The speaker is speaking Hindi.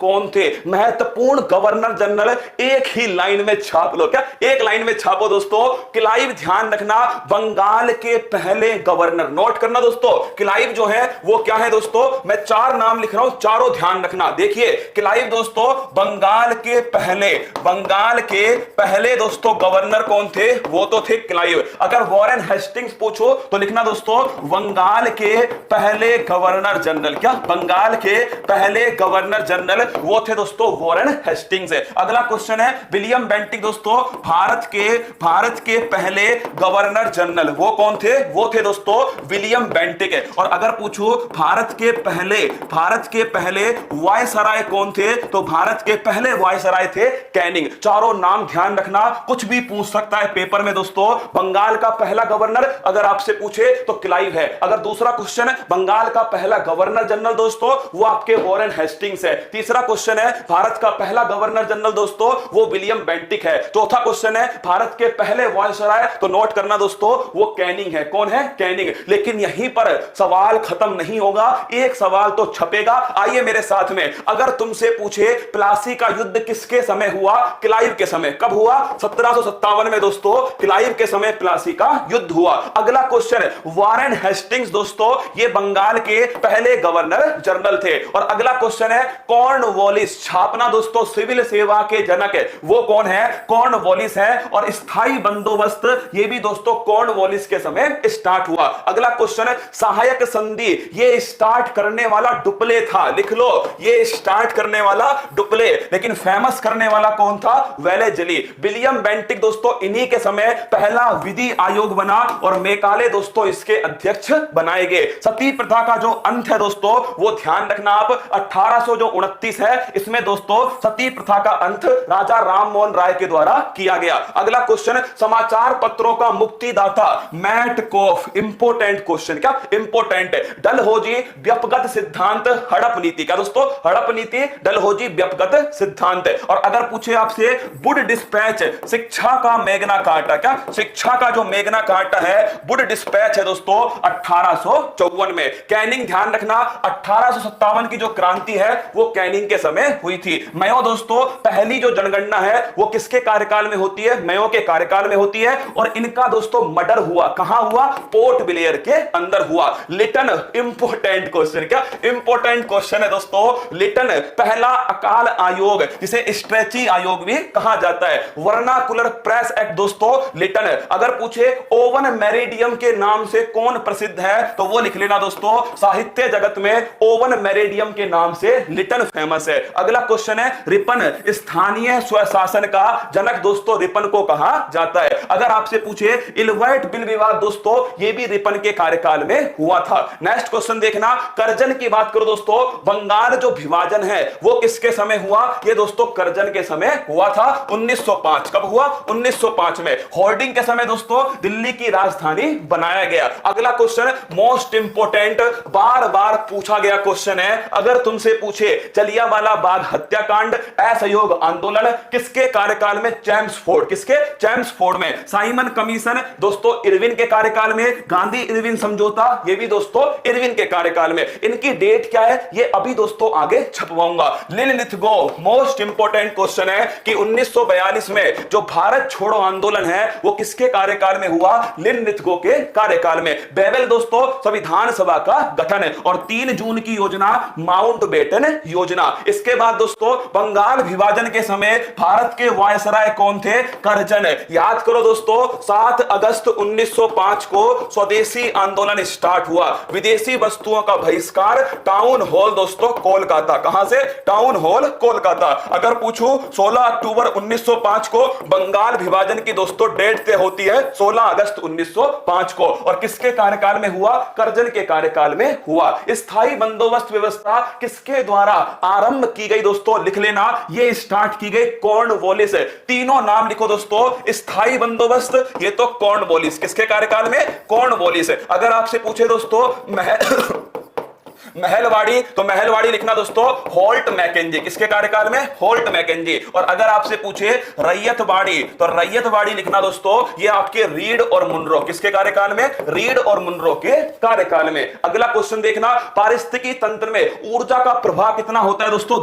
कौन थे? महत्वपूर्ण गवर्नर जनरल एक ही लाइन में छाप लो। क्या एक लाइन में छापो दोस्तों? क्लाइव, ध्यान रखना, बंगाल के पहले गवर्नर। नोट करना दोस्तों, क्लाइव जो है वो क्या है दोस्तों? मैं 4 नाम लिख रहा हूं, चारों ध्यान रखना। देखिए क्लाइव दोस्तों बंगाल के पहले दोस्तों गवर्नर कौन थे? वो तो थे क्लाइव। अगर वॉरेन हेस्टिंग्स पूछो तो लिखना दोस्तों बंगाल के पहले गवर्नर जनरल। क्या? बंगाल के पहले गवर्नर जनरल वो थे दोस्तों वॉरेन हेस्टिंग्स। अगला क्वेश्चन है विलियम बेंटिक दोस्तों भारत के पहले गवर्नर जनरल वो कौन थे? वो थे दोस्तों विलियम बेंटिक है। और अगर पूछो भारत के पहले वायसराय कौन थे? तो भारत के पहले वायसराय थे कैनिंग। चारों नाम ध्यान रखना, कुछ भी पूछ सकता है पेपर में दोस्तों। बंगाल का पहला गवर्नर अगर आपसे पूछे तो क्लाइव है। अगर दूसरा क्वेश्चन बंगाल का पहला गवर्नर जनरल दोस्तों वो आपके वॉरेन हेस्टिंग्स है। तीसरा क्वेश्चन है भारत का पहला गवर्नर जनरल दोस्तों वो विलियम बेंटिक है। चौथा क्वेश्चन है भारत के पहले वायसराय, तो नोट करना दोस्तों वो कैनिंग है। कौन है? कैनिंग। लेकिन यहीं पर सवाल खत्म नहीं होगा, एक सवाल तो छपेगा। आइए मेरे साथ में, अगर तुमसे पूछे प्लासी का युद्ध किसके समय हुआ? क्लाइव के समय। कब हुआ? 1757 में दोस्तों क्लाइव के समय प्लासी का युद्ध हुआ। अगला क्वेश्चन वॉरेन हेस्टिंग्स दोस्तों ये बंगाल के पहले गवर्नर जनरल थे। और अगला क्वेश्चन है कॉर्नवालिस। छापना दोस्तों सिविल सेवा के जनक है वो कौन है? कॉर्नवालिस है। और स्थायी बंदोबस्त ये भी दोस्तों कॉर्नवालिस के समय स्टार्ट हुआ। अगला क्वेश्चन सहायक संधि ये स्टार्ट करने वाला डुप्ले था। लिख लो ये स्टार्ट करने वाला डुप्ले, लेकिन फेमस करने वाला कौन था? वेलेजली। विलियम बेंटिक दोस्तों इन्हीं के समय पहला विधि आयोग बना और मेकाले दोस्तों इसके अध्यक्ष बनाए गए। सती प्रथा का जो अंत है दोस्तों वो ध्यान रखना आप 1829 है, इसमें दोस्तों सती प्रथा का अंत राजा राम मोहन राय के द्वारा किया गया। अगला क्वेश्चन समाचार पत्रों का मुक्तिदाता मैटकॉफ। Important question. क्या? इंपोर्टेंट। डलहौजी व्यपगत सिद्धांत हड़प नीति। क्या दोस्तों? हड़प नीति डलहौजी व्यपगत सिद्धांत। और अगर पूछे आपसे वुड डिस्पैच शिक्षा का मैग्ना कार्टा। क्या? शिक्षा का जो मैग्ना कार्टा है वुड डिस्पैच है दोस्तों 1854 में। कैनिंग ध्यान रखना 1857 की जो क्रांति है वो कैनिंग के समय हुई थी। मयो दोस्तों पहली जो जनगणना है वो किसके कार्यकाल में होती है? मयो के कार्यकाल में होती है। और इनका दोस्तों मर्डर हुआ कहां हुआ? पोर्ट ब्लेयर के अंदर हुआ। Lytton important question. क्या? इंपोर्टेंट क्वेश्चन है दोस्तों। लिटन पहला अकाल आयोग जिसे स्ट्रेची आयोग भी कहा जाता है। वर्नाकुलर प्रेस एक्ट दोस्तों लिटन। अगर पूछे ओवन मेरिडियम के नाम से कौन प्रसिद्ध है तो वो लिख लेना दोस्तों साहित्य जगत में ओवन मेरिडियम के नाम से लिटन फेमस है। अगला क्वेश्चन है रिपन स्थानीय स्वशासन का जनक दोस्तों रिपन को कहा जाता है। अगर आपसे पूछे इलवर्ट बिल विवाद दोस्तों ये भी रिपन के कार्यकाल में हुआ था। नेक्स्ट क्वेश्चन देखना करजन की बात करो दोस्तों बंगाल जो विभाजन है वो किसके समय हुआ? ये दोस्तों करजन के समय हुआ था 1905। कब हुआ? 1905 में। होर्डिंग के समय दोस्तों दिल्ली की राजधानी बनाया गया। अगला क्वेश्चन मोस्ट इंपोर्टेंट बार बार पूछा गया क्वेश्चन है। अगर तुमसे पूछे जलियांवाला बाग हत्याकांड असहयोग आंदोलन किसके कार्यकाल में? चैम्सफोर्ड। किसके? चैम्सफोर्ड में। साइमन कमीशन दोस्तों इरविन के कार्यकाल में। गांधी इरविन समझौता ये भी दोस्तों इरविन के कार्यकाल में। इनकी डेट क्या है ये अभी दोस्तों आगे छपवाऊंगा। लिन लिथगो मोस्ट इंपोर्टेंट क्वेश्चन है कि 1942 में जो भारत छोड़ो आंदोलन है वो किसके कार्यकाल में हुआ? लिन लिथगो के कार्यकाल में। बेबल दोस्तों संविधान सभा का गठन है। और 3 जून की योजना माउंटबेटन योजना। इसके बाद दोस्तों बंगाल विभाजन के समय भारत के वायसराय कौन थे? करजन। याद करो दोस्तों 7 अगस्त 1905 को स्वदेशी आंदोलन स्टार्ट हुआ। विदेशी वस्तुओं का बहिष्कार टाउन हॉल दोस्तों कोलकाता। कहां से? Town hall Kolkata. अगर पूछूं 16 अक्टूबर 1905 को बंगाल विभाजन की दोस्तों डेट तय होती है 16 अगस्त 1905 को। और किसके कार्यकाल में हुआ? करजन के कार्यकाल में हुआ। स्थायी बंदोबस्त व्यवस्था किसके द्वारा आरंभ की गई दोस्तों? लिख लेना ये स्टार्ट की गई कॉर्नवालिस। तीनों नाम लिखो दोस्तों। स्थायी बंदोबस्त ये तो कॉर्नवालिस। किसके कार्यकाल में? कॉर्नवालिस। अगर आपसे पूछे दोस्तों महलवाड़ी तो महलवाड़ी लिखना दोस्तों होल्ट मैकेंजी। किसके कार्यकाल में? Holt Mackenzie. और अगर आपसे पूछे रैयतवाड़ी तो रैयतवाड़ी लिखना दोस्तों ये आपके रीड और मुनरो। किसके कार्यकाल में? रीड और मुनरो के कार्यकाल में। अगला क्वेश्चन देखना पारिस्थितिकी तंत्र में ऊर्जा का प्रभाव कितना होता है दोस्तों?